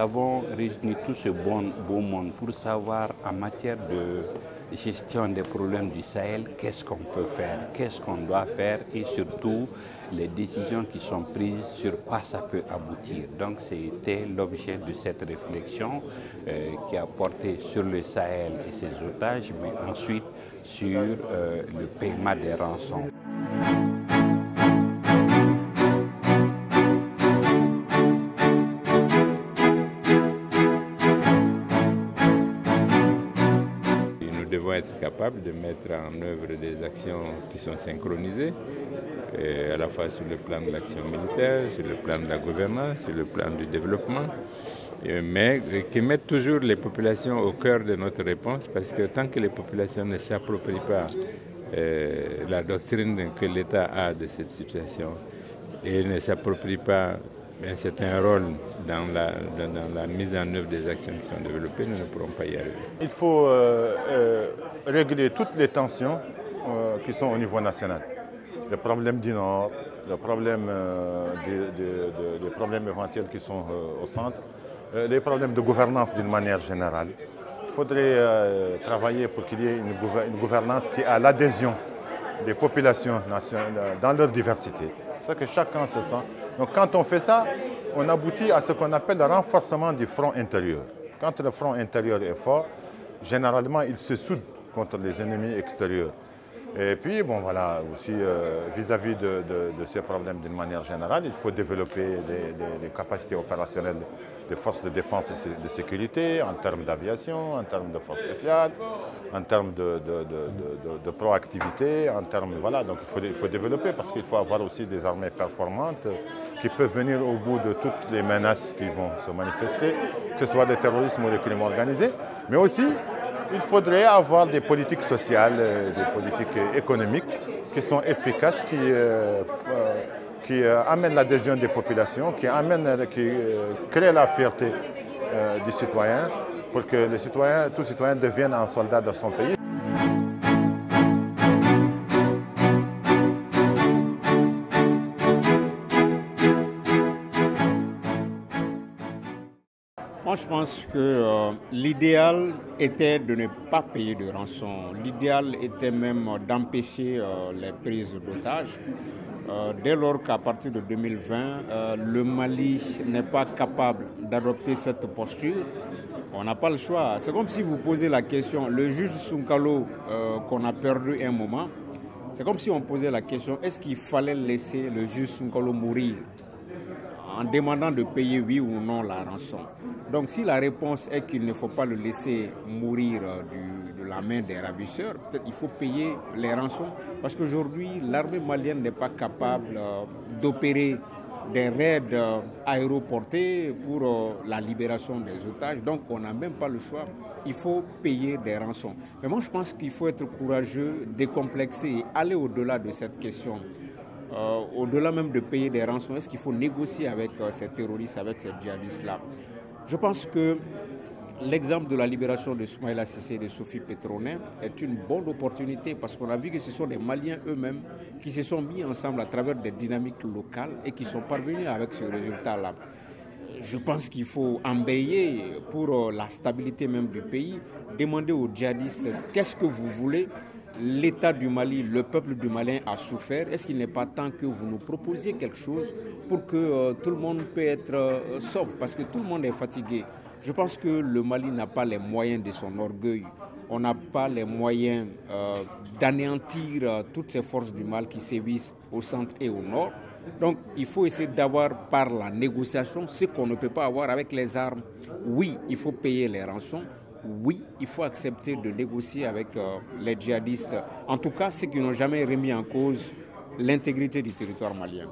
avons réuni tout ce beau monde pour savoir en matière de gestion des problèmes du Sahel, qu'est-ce qu'on peut faire, qu'est-ce qu'on doit faire et surtout les décisions qui sont prises sur quoi ça peut aboutir. Donc c'était l'objet de cette réflexion qui a porté sur le Sahel et ses otages, mais ensuite sur le paiement des rançons. Nous devons être capables de mettre en œuvre des actions qui sont synchronisées, à la fois sur le plan de l'action militaire, sur le plan de la gouvernance, sur le plan du développement, mais qui mettent toujours les populations au cœur de notre réponse, parce que tant que les populations ne s'approprient pas la doctrine que l'État a de cette situation et ne s'approprient pas un certain rôle dans la mise en œuvre des actions qui sont développées, nous ne pourrons pas y arriver. Il faut régler toutes les tensions qui sont au niveau national. Le problème du Nord, le problème des problèmes éventuels qui sont au centre, les problèmes de gouvernance d'une manière générale. Il faudrait travailler pour qu'il y ait une gouvernance qui a l'adhésion des populations nationales dans leur diversité. C'est que chacun se sent. Donc quand on fait ça, on aboutit à ce qu'on appelle le renforcement du front intérieur. Quand le front intérieur est fort, généralement il se soude contre les ennemis extérieurs. Et puis, bon, voilà, aussi vis-à-vis de ces problèmes d'une manière générale, il faut développer des capacités opérationnelles des forces de défense et de sécurité, en termes d'aviation, en termes de forces spéciales, en termes de proactivité, en termes, voilà, donc il faut développer parce qu'il faut avoir aussi des armées performantes qui peuvent venir au bout de toutes les menaces qui vont se manifester, que ce soit le terrorisme ou le crime organisé, mais aussi il faudrait avoir des politiques sociales, des politiques économiques qui sont efficaces, qui amènent l'adhésion des populations, qui créent la fierté des citoyens pour que tout citoyen devienne un soldat de son pays. Moi, je pense que l'idéal était de ne pas payer de rançon. L'idéal était même d'empêcher les prises d'otages. Dès lors qu'à partir de 2020, le Mali n'est pas capable d'adopter cette posture, on n'a pas le choix. C'est comme si vous posez la question, le juge Sonkalo qu'on a perdu un moment, c'est comme si on posait la question, est-ce qu'il fallait laisser le juge Sonkalo mourir en demandant de payer oui ou non la rançon. Donc si la réponse est qu'il ne faut pas le laisser mourir de la main des ravisseurs, peut-être il faut payer les rançons parce qu'aujourd'hui l'armée malienne n'est pas capable d'opérer des raids aéroportés pour la libération des otages. Donc on n'a même pas le choix, il faut payer des rançons. Mais moi je pense qu'il faut être courageux, décomplexé et aller au-delà de cette question. Au-delà même de payer des rançons, est-ce qu'il faut négocier avec ces terroristes, avec ces djihadistes-là? Je pense que l'exemple de la libération de Soumaïla Cissé et de Sophie Petronet est une bonne opportunité parce qu'on a vu que ce sont des Maliens eux-mêmes qui se sont mis ensemble à travers des dynamiques locales et qui sont parvenus avec ce résultat-là. Je pense qu'il faut embrayer pour la stabilité même du pays, demander aux djihadistes qu'est-ce que vous voulez. L'État du Mali, le peuple du Mali a souffert. Est-ce qu'il n'est pas temps que vous nous proposiez quelque chose pour que tout le monde puisse être sauf? Parce que tout le monde est fatigué. Je pense que le Mali n'a pas les moyens de son orgueil. On n'a pas les moyens d'anéantir toutes ces forces du mal qui sévissent au centre et au nord. Donc il faut essayer d'avoir par la négociation ce qu'on ne peut pas avoir avec les armes. Oui, il faut payer les rançons. Oui, il faut accepter de négocier avec les djihadistes. En tout cas, ceux qui n'ont jamais remis en cause l'intégrité du territoire malien.